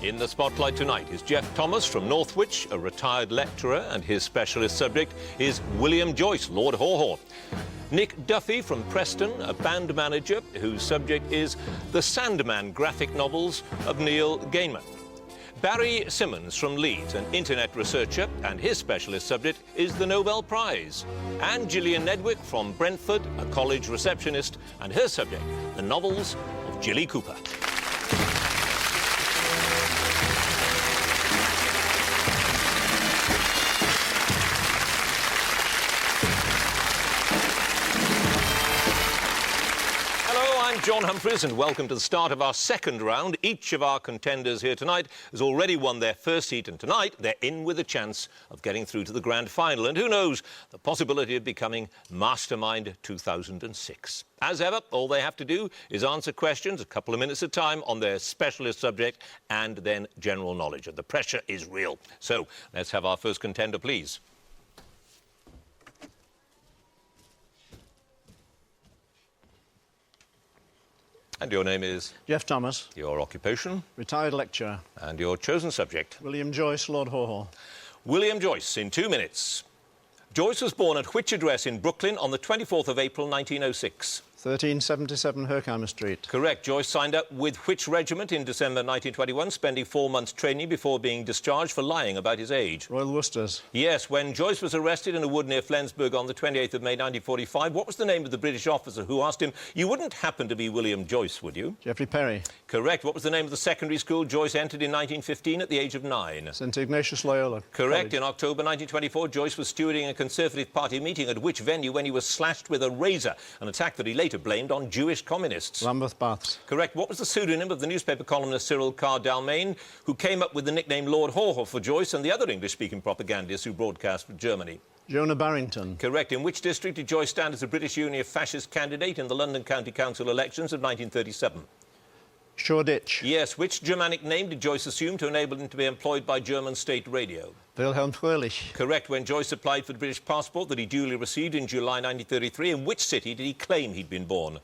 In the spotlight tonight is Geoff Thomas from Northwich, a retired lecturer, and his specialist subject is William Joyce, Lord Haw-Haw. Nick Duffy from Preston, a band manager whose subject is the Sandman graphic novels of Neil Gaiman. Barry Simmons from Leeds, an internet researcher, and his specialist subject is the Nobel Prize. And Jillian Ledwick from Brentford, a college receptionist, and her subject, the novels of Jilly Cooper. John Humphreys, and welcome to the start of our second round. Each of our contenders here tonight has already won their first heat, and tonight they're in with a chance of getting through to the grand final, and who knows, the possibility of becoming Mastermind 2006. As ever, all they have to do is answer questions a couple of minutes at a time on their specialist subject and then general knowledge, and the pressure is real. So let's have our first contender, please. And your name is? Geoff Thomas. Your occupation? Retired lecturer. And your chosen subject? William Joyce, Lord Haw-Haw. William Joyce, in 2 minutes. Joyce was born at which address in Brooklyn on the 24th of April 1906? 1377 Herkimer Street. Correct. Joyce signed up with which regiment in December 1921, spending 4 months training before being discharged for lying about his age? Royal Worcesters. Yes. When Joyce was arrested in a wood near Flensburg on the 28th of May 1945, what was the name of the British officer who asked him, "You wouldn't happen to be William Joyce, would you?" Geoffrey Perry. Correct. What was the name of the secondary school Joyce entered in 1915 at the age of 9? St Ignatius Loyola Correct. College. In October 1924, Joyce was stewarding a Conservative Party meeting at which venue when he was slashed with a razor, an attack that he later blamed on Jewish communists? Lambeth Baths. Correct. What was the pseudonym of the newspaper columnist Cyril Carr Dalmain, who came up with the nickname Lord Haw-Haw for Joyce and the other English-speaking propagandists who broadcast for Germany? Jonah Barrington. Correct. In which district did Joyce stand as a British Union fascist candidate in the London County Council elections of 1937? Shoreditch. Yes. Which Germanic name did Joyce assume to enable him to be employed by German state radio? Wilhelm Fröhlich. Correct. When Joyce applied for the British passport that he duly received in July 1933, in which city did he claim he'd been born?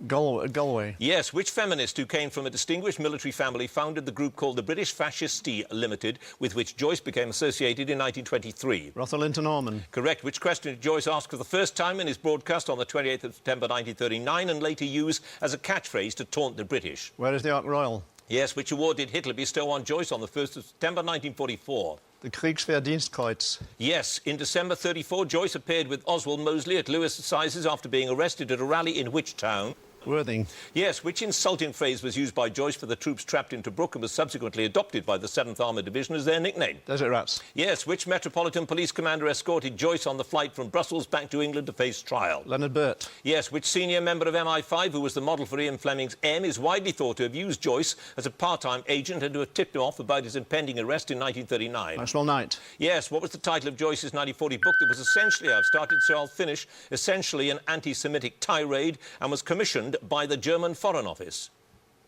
Galway. Yes. Which feminist who came from a distinguished military family founded the group called the British Fascisti Limited, with which Joyce became associated in 1923? Rotherlinton Orman. Correct. Which question did Joyce ask for the first time in his broadcast on the 28th of September 1939 and later use as a catchphrase to taunt the British? Where is the Ark Royal? Yes. Which award did Hitler bestow on Joyce on the 1st of September 1944? The Kriegswehrdienstkreuz. Yes. In December 34, Joyce appeared with Oswald Mosley at Lewis Assizes after being arrested at a rally in which town? Worthing. Yes. Which insulting phrase was used by Joyce for the troops trapped in Tobruk and was subsequently adopted by the 7th Armoured Division as their nickname? Desert Rats. Yes. Which Metropolitan Police commander escorted Joyce on the flight from Brussels back to England to face trial? Leonard Burt. Yes. Which senior member of MI5, who was the model for Ian Fleming's M, is widely thought to have used Joyce as a part-time agent and to have tipped him off about his impending arrest in 1939? Maxwell Knight. Yes. What was the title of Joyce's 1940 book that was essentially, I've started so I'll finish, essentially an anti-Semitic tirade and was commissioned by the German Foreign Office?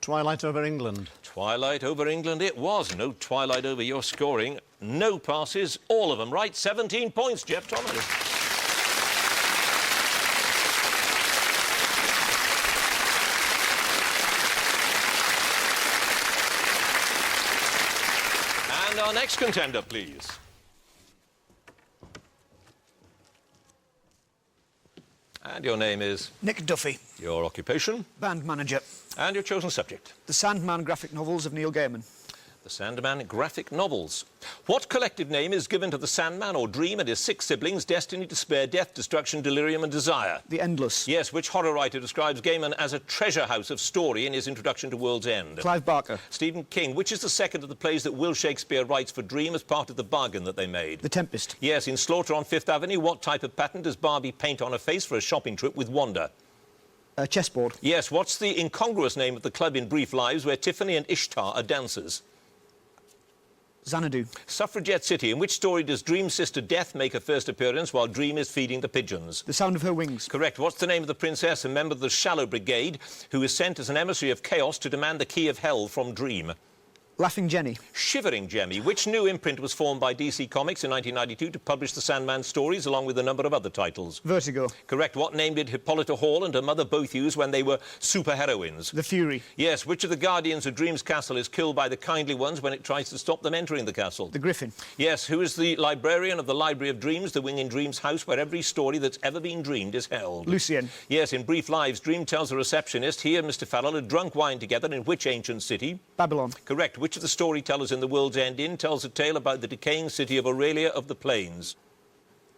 Twilight over England. Twilight over England it was. No twilight over your scoring. No passes, all of them right. 17 points, Geoff Thomas. And our next contender, please. And your name is? Nick Duffy. Your occupation? Band manager. And your chosen subject? The Sandman graphic novels of Neil Gaiman. The Sandman graphic novels. What collective name is given to the Sandman or Dream and his 6 siblings, destiny, despair, death, destruction, delirium and desire? The Endless. Yes. Which horror writer describes Gaiman as a treasure house of story in his introduction to World's End? Clive Barker. Stephen King. Which is the second of the plays that Will Shakespeare writes for Dream as part of the bargain that they made? The Tempest. Yes. In Slaughter on Fifth Avenue, what type of pattern does Barbie paint on her face for a shopping trip with Wanda? A chessboard. Yes. What's the incongruous name of the club in Brief Lives where Tiffany and Ishtar are dancers? Xanadu. Suffragette City. In which story does Dream's sister Death make her first appearance while Dream is feeding the pigeons? The Sound of Her Wings. Correct. What's the name of the princess, a member of the Shallow Brigade, who is sent as an emissary of chaos to demand the key of hell from Dream? Laughing Jenny. Shivering Jemmy. Which new imprint was formed by DC Comics in 1992 to publish the Sandman stories, along with a number of other titles? Vertigo. Correct. What name did Hippolyta Hall and her mother both use when they were superheroines? The Fury. Yes. Which of the guardians of Dream's castle is killed by the kindly ones when it tries to stop them entering the castle? The Griffin. Yes. Who is the librarian of the Library of Dreams, the wing in Dream's house where every story that's ever been dreamed is held? Lucien. Yes. In Brief Lives, Dream tells a receptionist he and Mr. Farrell had drunk wine together in which ancient city? Babylon. Correct. Which of the storytellers in The World's End Inn tells a tale about the decaying city of Aurelia of the Plains?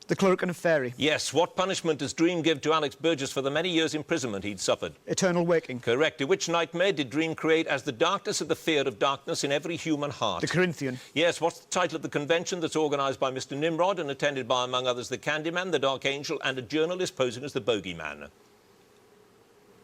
The Cloak and a Fairy. Yes. What punishment does Dream give to Alex Burgess for the many years imprisonment he'd suffered? Eternal Waking. Correct. Which nightmare did Dream create as the darkness of the fear of darkness in every human heart? The Corinthian. Yes. What's the title of the convention that's organised by Mr. Nimrod and attended by, among others, the Candyman, the Dark Angel and a journalist posing as the Bogeyman?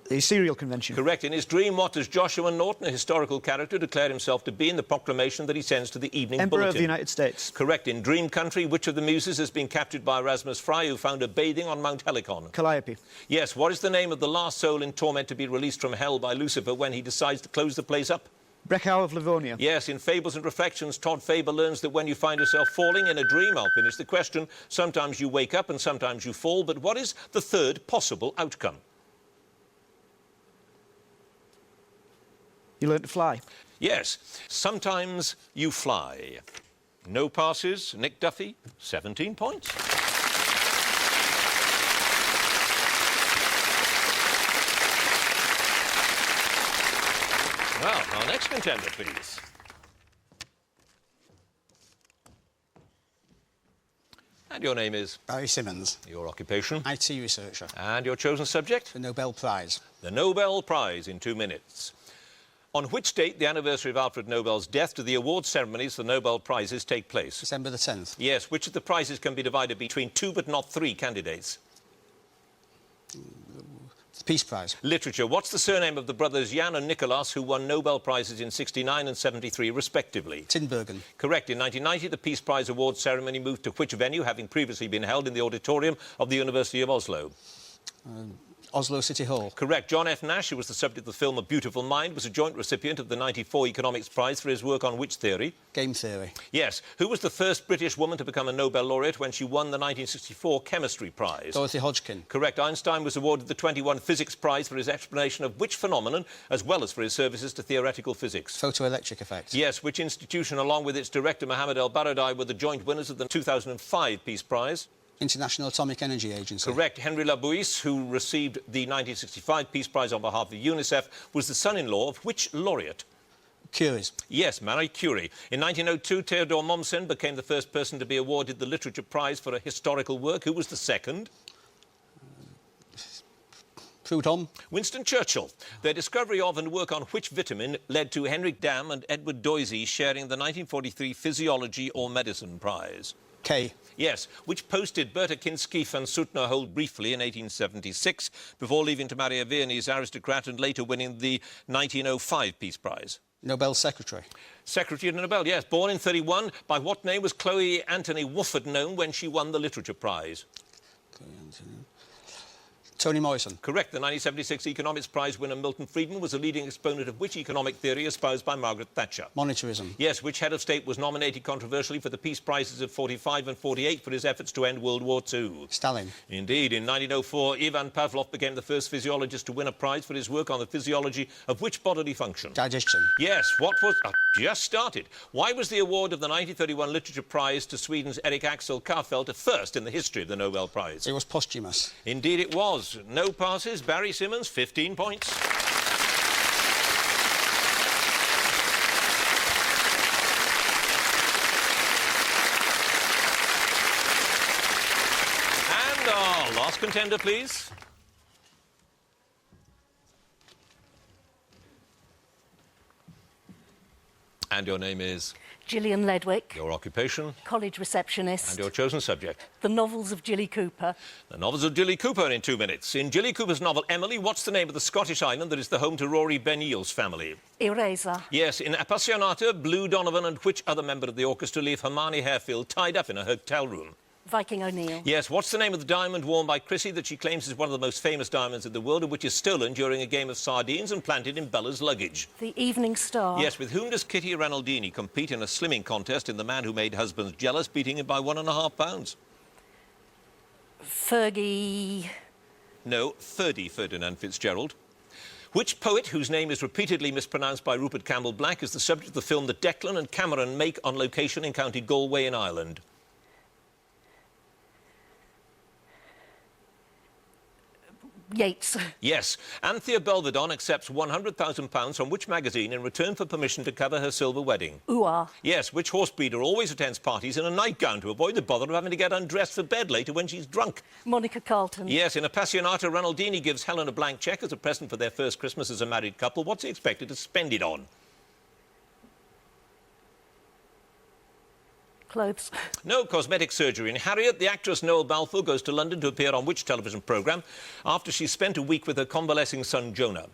The Serial Convention. Correct. In his dream, what does Joshua Norton, a historical character, declare himself to be in the proclamation that he sends to the Evening Emperor Bulletin? of the United States. Correct. In Dream Country, which of the muses has been captured by Erasmus Fry, who found her bathing on Mount Helicon? Calliope. Yes. What is the name of the last soul in torment to be released from hell by Lucifer when he decides to close the place up? Brechau of Livonia. Yes. In Fables and Reflections, Todd Faber learns that when you find yourself falling in a dream, I'll finish the question, sometimes you wake up and sometimes you fall, but what is the third possible outcome? You learn to fly. Yes. Sometimes you fly. No passes. Nick Duffy, 17 points. Well, our next contender, please. And your name is? Barry Simmons. Your occupation? IT researcher. And your chosen subject? The Nobel Prize. The Nobel Prize in 2 minutes. On which date the anniversary of Alfred Nobel's death do the award ceremonies for Nobel Prizes take place? December the 10th. Yes. Which of the prizes can be divided between 2 but not 3 candidates? The Peace Prize. Literature. What's the surname of the brothers Jan and Nicholas who won Nobel Prizes in 69 and 73 respectively? Tinbergen. Correct. In 1990, the Peace Prize award ceremony moved to which venue, having previously been held in the auditorium of the University of Oslo? Oslo City Hall. Correct. John F. Nash, who was the subject of the film A Beautiful Mind, was a joint recipient of the 94 Economics Prize for his work on which theory? Game theory. Yes. Who was the first British woman to become a Nobel laureate when she won the 1964 Chemistry Prize? Dorothy Hodgkin. Correct. Einstein was awarded the 21 Physics Prize for his explanation of which phenomenon, as well as for his services to theoretical physics? Photoelectric effect. Yes. Which institution, along with its director Mohammed El-Baradei, were the joint winners of the 2005 Peace Prize? International Atomic Energy Agency. Correct. Henry Labouisse, who received the 1965 Peace Prize on behalf of UNICEF, was the son-in-law of which laureate? Curies. Yes, Marie Curie. In 1902, Theodor Mommsen became the first person to be awarded the Literature Prize for a historical work. Who was the second? Proudhon. Winston Churchill. Their discovery of and work on which vitamin led to Henrik Dam and Edward Doisy sharing the 1943 Physiology or Medicine Prize? K. Yes. Which post did Berta Kinsky van Soetner hold briefly in 1876 before leaving to marry a Viennese aristocrat and later winning the 1905 Peace Prize? Nobel Secretary. Secretary of Nobel, yes. Born in 31, by what name was Chloe Anthony Wofford known when she won the Literature Prize? Toni Morrison. Correct. The 1976 Economics Prize winner Milton Friedman was a leading exponent of which economic theory espoused by Margaret Thatcher? Monetarism. Yes. Which head of state was nominated controversially for the Peace Prizes of 45 and 48 for his efforts to end World War II? Stalin. Indeed. In 1904, Ivan Pavlov became the first physiologist to win a prize for his work on the physiology of which bodily function? Digestion. Yes. What was... just started. Why was the award of the 1931 Literature Prize to Sweden's Erik Axel Karlfeldt a first in the history of the Nobel Prize? It was posthumous. Indeed it was. No passes. Barry Simmons, 15 points. And our last contender, please. And your name is? Jillian Ledwick. Your occupation? College receptionist. And your chosen subject? The novels of Jilly Cooper. The novels of Jilly Cooper in 2 minutes. In Jilly Cooper's novel Emily, what's the name of the Scottish island that is the home to Rory Ben-Eil's family? Eraser. Yes, in Appassionata, Blue Donovan and which other member of the orchestra leave Hermione Harefield tied up in a hotel room? Viking O'Neill. Yes, what's the name of the diamond worn by Chrissy that she claims is one of the most famous diamonds in the world and which is stolen during a game of sardines and planted in Bella's luggage? The Evening Star. Yes, with whom does Kitty Renaldini compete in a slimming contest in The Man Who Made Husbands Jealous, beating him by 1.5 pounds? Fergie... No, Ferdy Ferdinand Fitzgerald. Which poet, whose name is repeatedly mispronounced by Rupert Campbell Black, is the subject of the film that Declan and Cameron make on location in County Galway in Ireland? Yeats. Yes. Anthea Belvedon accepts £100,000 from which magazine in return for permission to cover her silver wedding? Ooh-ah. Yes. Which horse breeder always attends parties in a nightgown to avoid the bother of having to get undressed for bed later when she's drunk? Monica Carlton. Yes. In Appassionata, Renaldini gives Helen a blank cheque as a present for their first Christmas as a married couple. What's he expected to spend it on? Clothes. No, cosmetic surgery. In Harriet, the actress Noel Balfour goes to London to appear on which television programme after she spent a week with her convalescing son Jonah?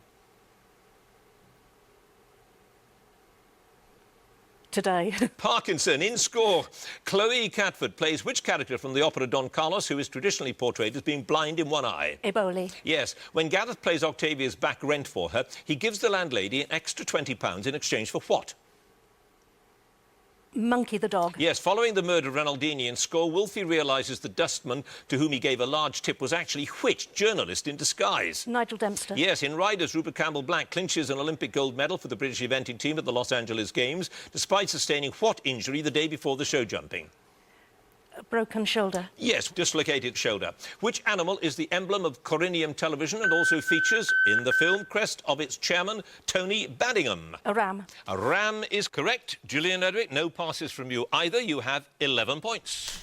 Today. Parkinson. In Score, Chloe Catford plays which character from the opera Don Carlos, who is traditionally portrayed as being blind in one eye? Eboli. Yes. When Gareth plays Octavia's back rent for her, he gives the landlady an extra £20 in exchange for what? Monkey the dog. Yes, following the murder of Renaldini in Score, Wolfie realises the dustman to whom he gave a large tip was actually which journalist in disguise? Nigel Dempster. Yes, in Riders, Rupert Campbell Black clinches an Olympic gold medal for the British eventing team at the Los Angeles Games, despite sustaining what injury the day before the show jumping? A broken shoulder. Yes, dislocated shoulder. Which animal is the emblem of Corinium Television and also features in the film crest of its chairman, Tony Baddingham? A ram. A ram is correct. Jillian Ledwick, no passes from you either. You have 11 points.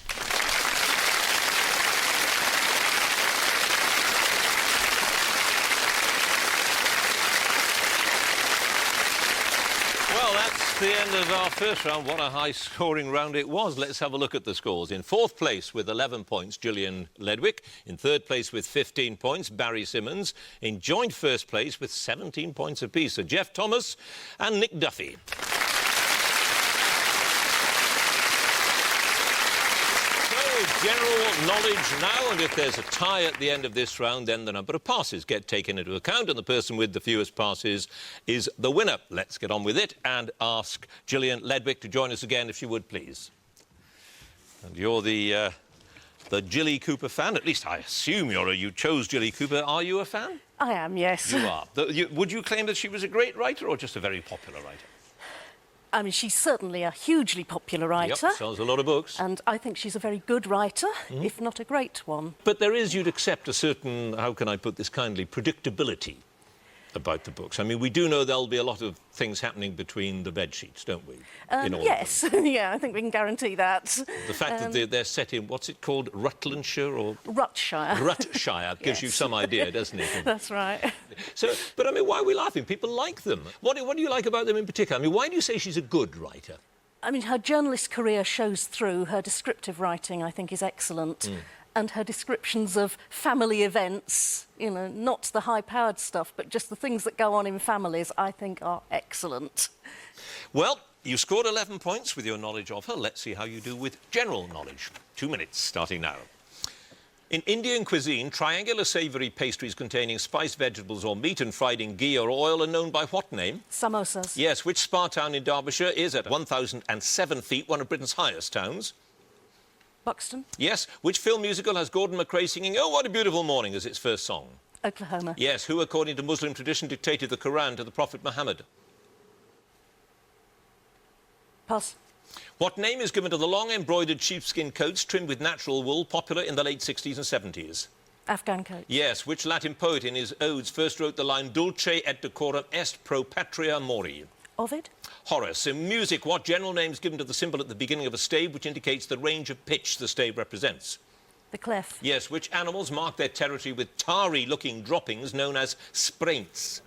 Well, that's the end of our first round. What a high-scoring round it was. Let's have a look at the scores. In fourth place with 11 points, Jillian Ledwick. In third place with 15 points, Barry Simmons. In joint first place with 17 points apiece, are Geoff Thomas and Nick Duffy. General knowledge now, and if there's a tie at the end of this round, then the number of passes get taken into account, and the person with the fewest passes is the winner. Let's get on with it and ask Jillian Ledwick to join us again, if she would, please. And you're the Jilly Cooper fan. At least I assume you chose Jilly Cooper. Are you a fan? I am, yes. You are. Would you claim that she was a great writer or just a very popular writer? I mean, she's certainly a hugely popular writer. Yep, sells a lot of books. And I think she's a very good writer, if not a great one. But there is, you'd accept, a certain, how can I put this kindly, predictability about the books. I mean, we do know there'll be a lot of things happening between the bed sheets, don't we? Yes, yeah, I think we can guarantee that. The fact that they're set in, what's it called, Rutlandshire or... Rutshire. Rutshire gives you Yes. some idea, doesn't it? That's right. So, but I mean, why are we laughing? People like them. What do you like about them in particular? I mean, why do you say she's a good writer? I mean, her journalist career shows through. Her descriptive writing, I think, is excellent. And her descriptions of family events, you know, not the high-powered stuff, but just the things that go on in families, I think are excellent. Well, you scored 11 points with your knowledge of her. Let's see how you do with general knowledge. 2 minutes, starting now. In Indian cuisine, triangular savoury pastries containing spiced vegetables or meat and fried in ghee or oil are known by what name? Samosas. Yes, which spa town in Derbyshire is at 1,007 feet, one of Britain's highest towns? Buxton. Yes, which film musical has Gordon McRae singing "Oh, What a Beautiful Morning" as its first song? Oklahoma. Yes, who, according to Muslim tradition, dictated the Quran to the Prophet Muhammad? Pass. What name is given to the long embroidered sheepskin coats trimmed with natural wool, popular in the late 60s and 70s? Afghan coat. Yes, which Latin poet in his odes first wrote the line "Dulce et decorum est pro patria mori"? Ovid. Horace. In music, what general name is given to the symbol at the beginning of a stave which indicates the range of pitch the stave represents? The clef. Yes, which animals mark their territory with tarry-looking droppings known as spraints?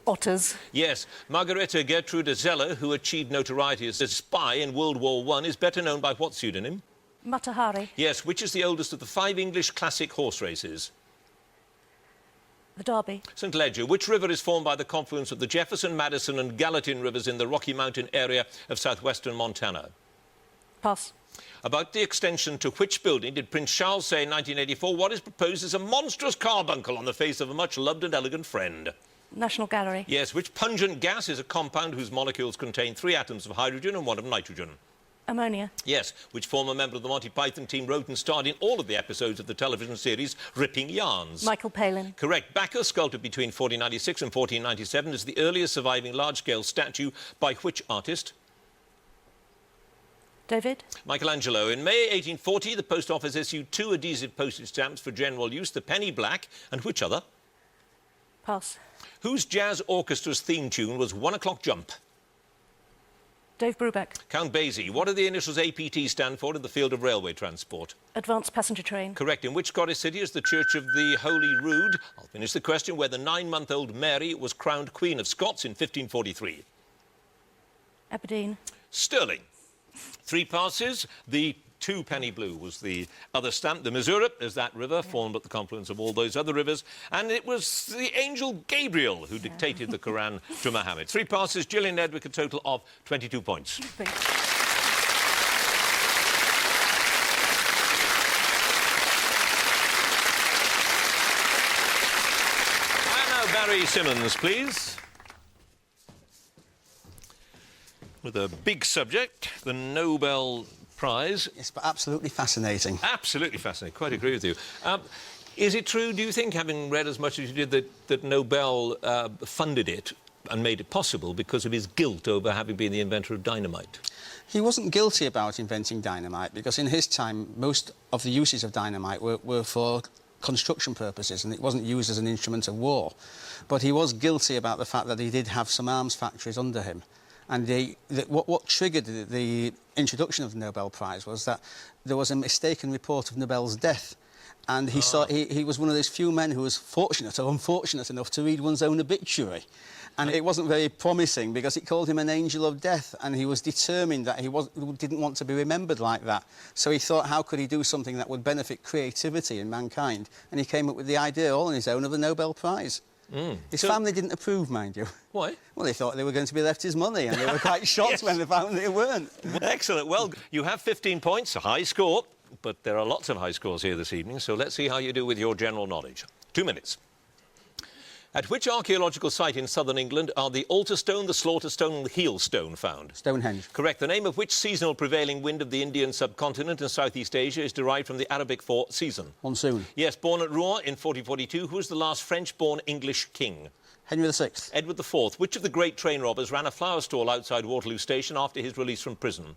Otters. Yes, Margareta Gertrude Zeller, who achieved notoriety as a spy in World War I, is better known by what pseudonym? Matahari. Yes, which is the oldest of the 5 English classic horse races? The Derby. St Leger. Which river is formed by the confluence of the Jefferson, Madison and Gallatin rivers in the Rocky Mountain area of southwestern Montana? Pass. About the extension to which building did Prince Charles say in 1984 what is proposed is a monstrous carbuncle on the face of a much-loved and elegant friend? National Gallery. Yes, which pungent gas is a compound whose molecules contain 3 atoms of hydrogen and 1 of nitrogen? Ammonia. Yes, which former member of the Monty Python team wrote and starred in all of the episodes of the television series Ripping Yarns? Michael Palin. Correct. Bacchus, sculpted between 1496 and 1497, is the earliest surviving large-scale statue by which artist? David. Michelangelo. In May 1840, the Post Office issued 2 adhesive postage stamps for general use, the penny black and which other? Pass. Whose jazz orchestra's theme tune was 1 O'Clock Jump? Dave Brubeck. Count Basie. What do the initials APT stand for in the field of railway transport? Advanced Passenger Train. Correct. In which Scottish city is the Church of the Holy Rood? I'll finish the question. Where the 9-month-old Mary was crowned Queen of Scots in 1543? Aberdeen. Stirling. 3 passes. The 2 penny blue was the other stamp. The Missouri is that river, formed at the confluence of all those other rivers. And it was the angel Gabriel who dictated the Quran to Muhammad. 3 passes. Jillian Ledwick, a total of 22 points. And now Barry Simmons, please. With a big subject, the Nobel Prize. Yes, but absolutely fascinating. Absolutely fascinating. Quite agree with you. Is it true, do you think, having read as much as you did, that Nobel funded it and made it possible because of his guilt over having been the inventor of dynamite? He wasn't guilty about inventing dynamite because in his time, most of the uses of dynamite were for construction purposes and it wasn't used as an instrument of war. But he was guilty about the fact that he did have some arms factories under him. And what triggered the introduction of the Nobel Prize was that there was a mistaken report of Nobel's death. And he was one of those few men who was fortunate or unfortunate enough to read one's own obituary. And it wasn't very promising because it called him an angel of death and he was determined that he didn't want to be remembered like that. So he thought, how could he do something that would benefit creativity in mankind? And he came up with the idea all on his own of the Nobel Prize. His family didn't approve, mind you. Why? Well, they thought they were going to be left his money and they were quite shocked Yes. when they found they weren't. Excellent. Well, you have 15 points, a high score, but there are lots of high scores here this evening, so let's see how you do with your general knowledge. 2 minutes. At which archaeological site in southern England are the altar stone, the slaughter stone and the heel stone found? Stonehenge. Correct. The name of which seasonal prevailing wind of the Indian subcontinent and Southeast Asia is derived from the Arabic for season? Monsoon. Yes, born at Rouen in 1442, who was the last French-born English king? Henry VI. Edward IV. Which of the great train robbers ran a flower stall outside Waterloo Station after his release from prison?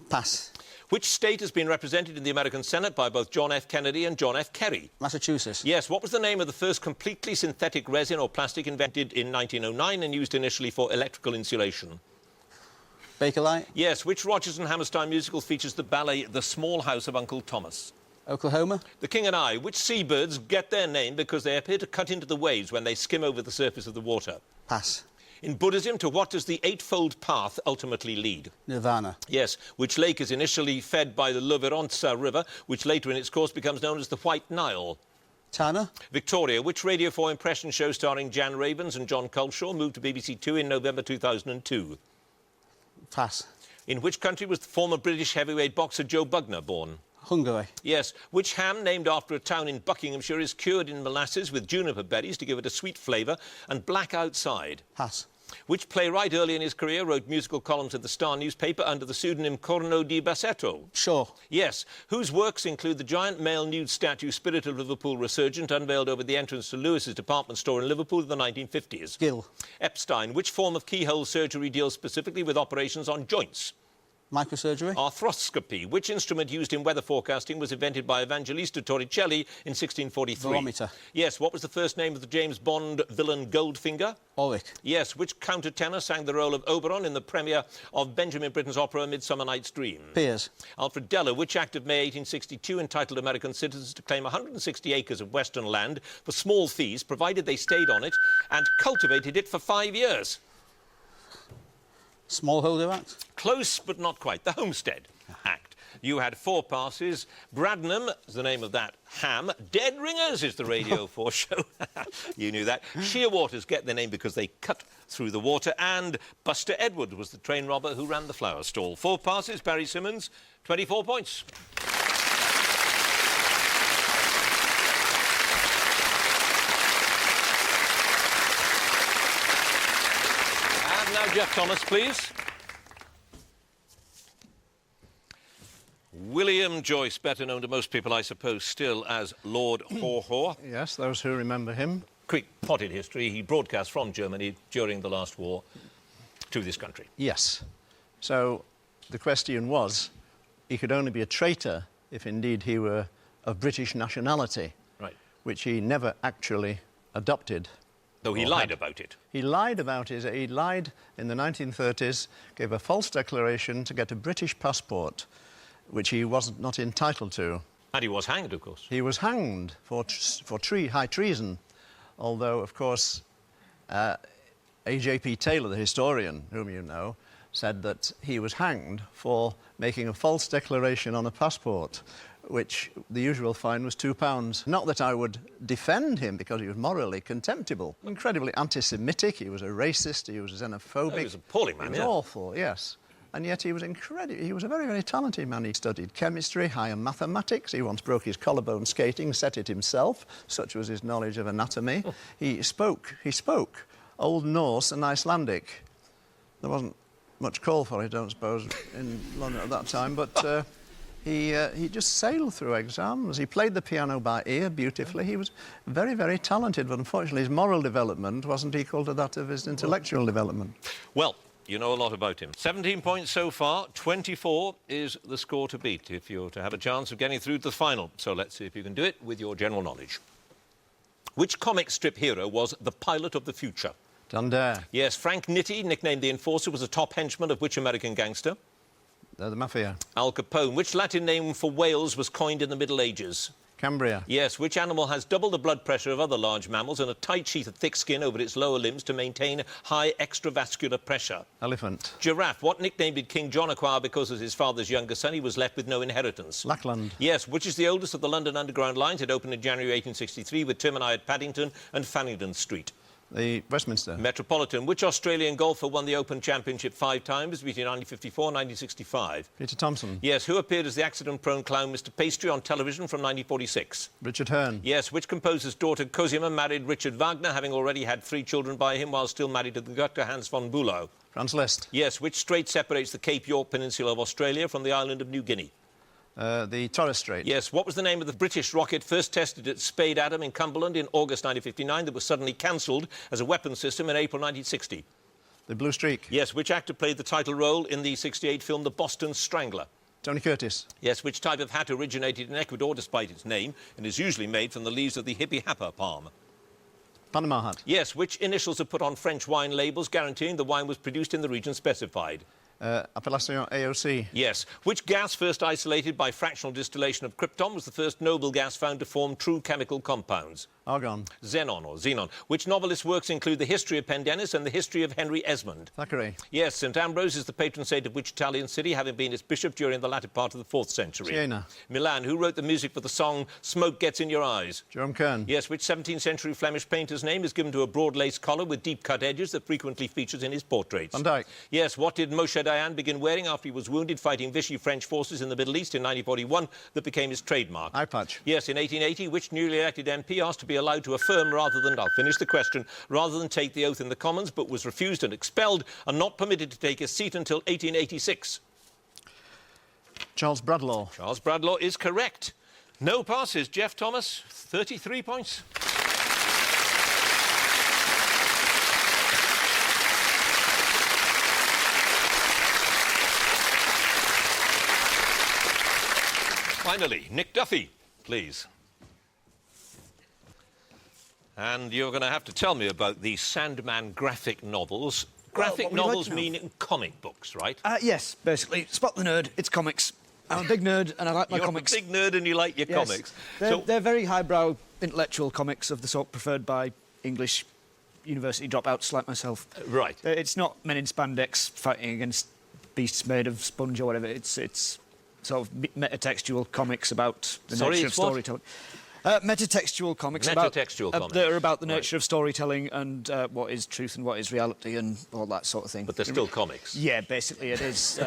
Pass. Which state has been represented in the American Senate by both John F. Kennedy and John F. Kerry? Massachusetts. Yes. What was the name of the first completely synthetic resin or plastic invented in 1909 and used initially for electrical insulation? Bakelite. Yes. Which Rodgers and Hammerstein musical features the ballet The Small House of Uncle Thomas? Oklahoma. The King and I. Which seabirds get their name because they appear to cut into the waves when they skim over the surface of the water? Pass. In Buddhism, to what does the Eightfold Path ultimately lead? Nirvana. Yes. Which lake is initially fed by the Lovirotsa River, which later in its course becomes known as the White Nile? Tana. Victoria. Which Radio 4 impression show starring Jan Ravens and John Culshaw moved to BBC Two in November 2002? Pass. In which country was the former British heavyweight boxer Joe Bugner born? Hungary. Yes. Which ham, named after a town in Buckinghamshire, is cured in molasses with juniper berries to give it a sweet flavour and black outside? Pass. Which playwright early in his career wrote musical columns at the Star newspaper under the pseudonym Corno di Bassetto? Shaw. Yes. Whose works include the giant male nude statue Spirit of Liverpool Resurgent, unveiled over the entrance to Lewis's department store in Liverpool in the 1950s? Gill. Epstein. Which form of keyhole surgery deals specifically with operations on joints? Microsurgery. Arthroscopy. Which instrument used in weather forecasting was invented by Evangelista Torricelli in 1643? Barometer. Yes. What was the first name of the James Bond villain Goldfinger? Ulrich. Yes. Which countertenor sang the role of Oberon in the premiere of Benjamin Britten's opera Midsummer Night's Dream? Piers. Alfred Deller. Which Act of May 1862 entitled American citizens to claim 160 acres of western land for small fees, provided they stayed on it and cultivated it for 5 years? Smallholder Act. Close, but not quite. The Homestead Act. You had 4 passes. Bradnam is the name of that ham. Dead Ringers is the Radio 4 show. You knew that. Shearwaters get their name because they cut through the water. And Buster Edward was the train robber who ran the flower stall. 4 passes, Barry Simmons, 24 points. And now Geoff Thomas, please. William Joyce, better known to most people, I suppose, still as Lord Haw Haw. Yes, those who remember him. Quick potted history. He broadcast from Germany during the last war to this country. Yes. So the question was, he could only be a traitor if indeed he were of British nationality, Right. which he never actually adopted. Though he lied about it. He lied about it. He lied in the 1930s, gave a false declaration to get a British passport, which he was not entitled to. And he was hanged, of course. He was hanged for high treason, although, of course, A.J.P. Taylor, the historian, whom you know, said that he was hanged for making a false declaration on a passport, which the usual fine was £2. Not that I would defend him, because he was morally contemptible. Incredibly anti-Semitic, he was a racist, he was xenophobic. Oh, he was an appalling man, He was yeah. awful, yes. And yet he was incredible. He was a very, very talented man. He studied chemistry, higher mathematics. He once broke his collarbone skating, set it himself. Such was his knowledge of anatomy. He spoke Old Norse and Icelandic. There wasn't much call for it, I don't suppose, in London at that time, but he just sailed through exams. He played the piano by ear beautifully. He was very, very talented, but unfortunately his moral development wasn't equal to that of his intellectual development. Well, you know a lot about him. 17 points so far. 24 is the score to beat if you're to have a chance of getting through to the final. So let's see if you can do it with your general knowledge. Which comic strip hero was the pilot of the future? Dundee. Yes, Frank Nitti, nicknamed the Enforcer, was a top henchman of which American gangster? The Mafia. Al Capone. Which Latin name for whales was coined in the Middle Ages? Cambria. Yes, which animal has double the blood pressure of other large mammals and a tight sheath of thick skin over its lower limbs to maintain high extravascular pressure? Elephant. Giraffe. What nickname did King John acquire because as his father's younger son he was left with no inheritance? Lackland. Yes, which is the oldest of the London Underground lines? It opened in January 1863 with Termini at Paddington and Farringdon Street. The Westminster. Metropolitan. Which Australian golfer won the Open Championship 5 times between 1954 and 1965? Peter Thompson. Yes, who appeared as the accident-prone clown Mr. Pastry on television from 1946? Richard Hearn. Yes, which composer's daughter Cosima married Richard Wagner, having already had 3 children by him while still married to the Dr. Hans von Bülow? Franz Liszt. Yes, which strait separates the Cape York Peninsula of Australia from the island of New Guinea? The Torres Strait. Yes, what was the name of the British rocket first tested at Spade Adam in Cumberland in August 1959 that was suddenly cancelled as a weapons system in April 1960? The Blue Streak. Yes, which actor played the title role in the 1968 film The Boston Strangler? Tony Curtis. Yes, which type of hat originated in Ecuador despite its name and is usually made from the leaves of the hippie hapa palm? Panama hat. Yes, which initials are put on French wine labels guaranteeing the wine was produced in the region specified? Appellation AOC. Yes. Which gas first isolated by fractional distillation of krypton was the first noble gas found to form true chemical compounds? Argon. Xenon or xenon. Which novelist works include The History of Pendennis and The History of Henry Esmond? Thackeray. Yes, St Ambrose is the patron saint of which Italian city, having been its bishop during the latter part of the 4th century? Siena. Milan. Who wrote the music for the song Smoke Gets in Your Eyes? Jerome Kern. Yes, which 17th century Flemish painter's name is given to a broad lace collar with deep cut edges that frequently features in his portraits? Van Dyck. Yes, what did Moshe Dayan begin wearing after he was wounded fighting Vichy French forces in the Middle East in 1941 that became his trademark? Eye patch. Yes, in 1880, which newly elected MP asked to be allowed to affirm rather than, I'll finish the question, rather than take the oath in the Commons, but was refused and expelled and not permitted to take his seat until 1886? Charles Bradlaugh. Charles Bradlaugh is correct. No passes. Geoff Thomas, 33 points. Finally, Nick Duffy, please. And you're going to have to tell me about the Sandman graphic novels. Graphic what would you like novels to know? mean comic books, right? Yes, basically. Spot the nerd, it's comics. I'm a big nerd and I like my You're comics. a big nerd and you like your Yes. comics. They're very highbrow intellectual comics of the sort preferred by English university dropouts like myself. Right. It's not men in spandex fighting against beasts made of sponge or whatever. It's sort of metatextual comics about the Sorry, nature of it's what? storytelling. Metatextual comics Metatextual comics. that are about the nature Right. of storytelling and what is truth and what is reality and all that sort of thing. But they're still comics. Yeah, basically it is.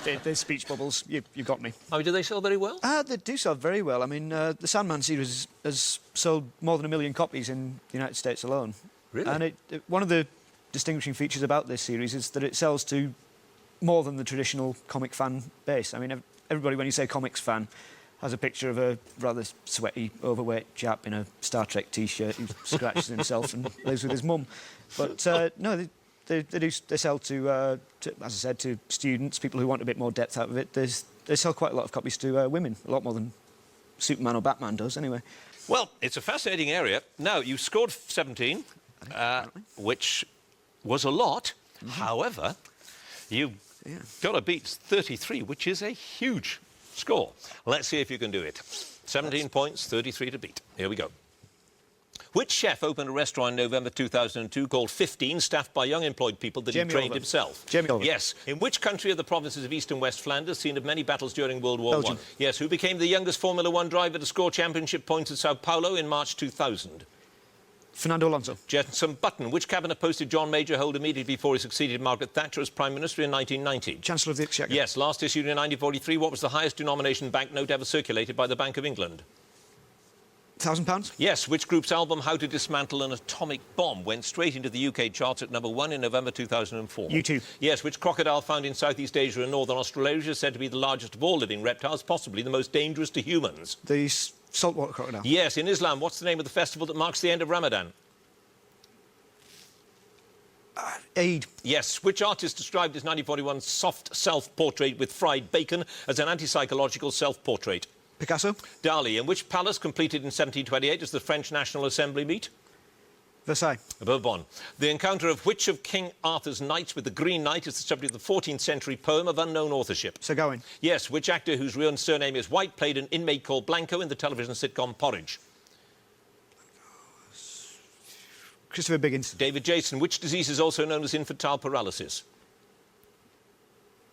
They're speech bubbles. You got me. I mean, do they sell very well? They do sell very well. I mean, the Sandman series has sold more than 1 million copies in the United States alone. Really? And one of the distinguishing features about this series is that it sells to more than the traditional comic fan base. I mean, everybody, when you say comics fan, has a picture of a rather sweaty, overweight chap in a Star Trek T-shirt who scratches himself and lives with his mum. But no, they sell to, as I said, to students, people who want a bit more depth out of it. They sell quite a lot of copies to women, a lot more than Superman or Batman does, anyway. Well, it's a fascinating area. Now, you scored 17, which was a lot. However, you got to beat 33, which is a huge score. Let's see if you can do it. 17 points, 33 to beat. Here we go. Which chef opened a restaurant in November 2002 called 15, staffed by young employed people that Jamie he trained Oliver. himself? Jamie Oliver. Yes. In which country are the provinces of East and West Flanders seen of many battles during World War I? Belgium. Yes. Who became the youngest Formula One driver to score championship points at Sao Paulo in March 2000? Fernando Alonso. Jenson Button. Which cabinet post did John Major hold immediately before he succeeded Margaret Thatcher as Prime Minister in 1990? Chancellor of the Exchequer. Yes. Last issued in 1943, what was the highest denomination banknote ever circulated by the Bank of England? £1,000. Yes. Which group's album How to Dismantle an Atomic Bomb went straight into the UK charts at #1 in November 2004? U2. Yes. Which crocodile found in Southeast Asia and Northern Australasia is said to be the largest of all living reptiles, possibly the most dangerous to humans? The saltwater crocodile. Yes. In Islam, what's the name of the festival that marks the end of Ramadan? Eid. Yes. Which artist described his 1941 soft self-portrait with fried bacon as an anti-psychological self-portrait? Picasso. Dali. In which palace, completed in 1728, does the French National Assembly meet? Versailles. Bourbon. The encounter of which of King Arthur's knights with the Green Knight is the subject of the 14th century poem of unknown authorship? Sir Gawain. Yes. Which actor whose real surname is White played an inmate called Blanco in the television sitcom Porridge? Christopher Biggins. David Jason. Which disease is also known as infantile paralysis?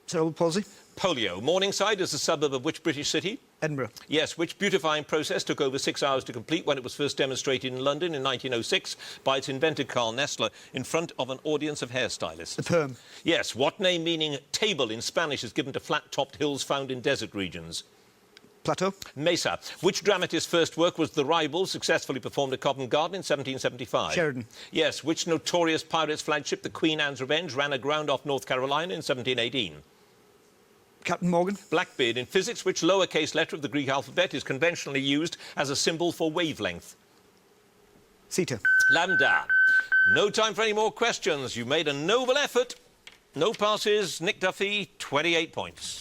Cerebral palsy. Polio. Morningside is a suburb of which British city? Edinburgh. Yes. Which beautifying process took over 6 hours to complete when it was first demonstrated in London in 1906 by its inventor Carl Nessler in front of an audience of hairstylists? The Perm. Yes. What name meaning table in Spanish is given to flat-topped hills found in desert regions? Plateau. Mesa. Which dramatist's first work was The Rival, successfully performed at Covent Garden in 1775? Sheridan. Yes. Which notorious pirate's flagship, the Queen Anne's Revenge, ran aground off North Carolina in 1718? Captain Morgan. Blackbeard. In physics, which lowercase letter of the Greek alphabet is conventionally used as a symbol for wavelength? Theta. Lambda. No time for any more questions. You've made a noble effort. No passes. Nick Duffy, 28 points.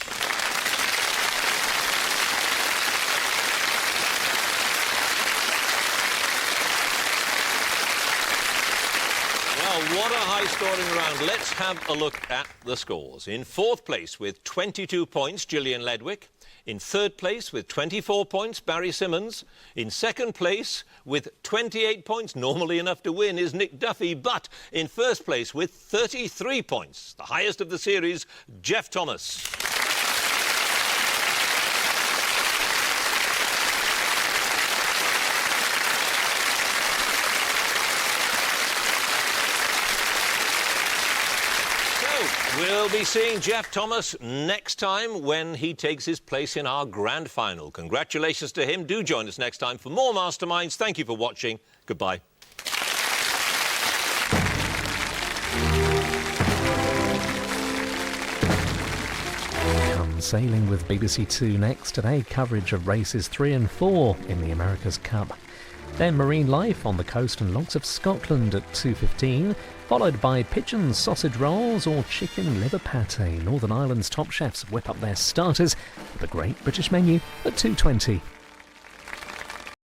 Well, what a high-scoring round. Let's have a look at the scores. In fourth place with 22 points, Jillian Ledwick. In third place with 24 points, Barry Simmons. In second place with 28 points, normally enough to win, is Nick Duffy. But in first place with 33 points, the highest of the series, Geoff Thomas. We'll be seeing Geoff Thomas next time when he takes his place in our grand final. Congratulations to him. Do join us next time for more Masterminds. Thank you for watching. Goodbye. Come sailing with BBC Two next. Today, coverage of races 3 and 4 in the America's Cup. Then marine life on the coast and logs of Scotland at 2:15, followed by pigeons, sausage rolls or chicken liver pate. Northern Ireland's top chefs whip up their starters with the Great British Menu at 2:20.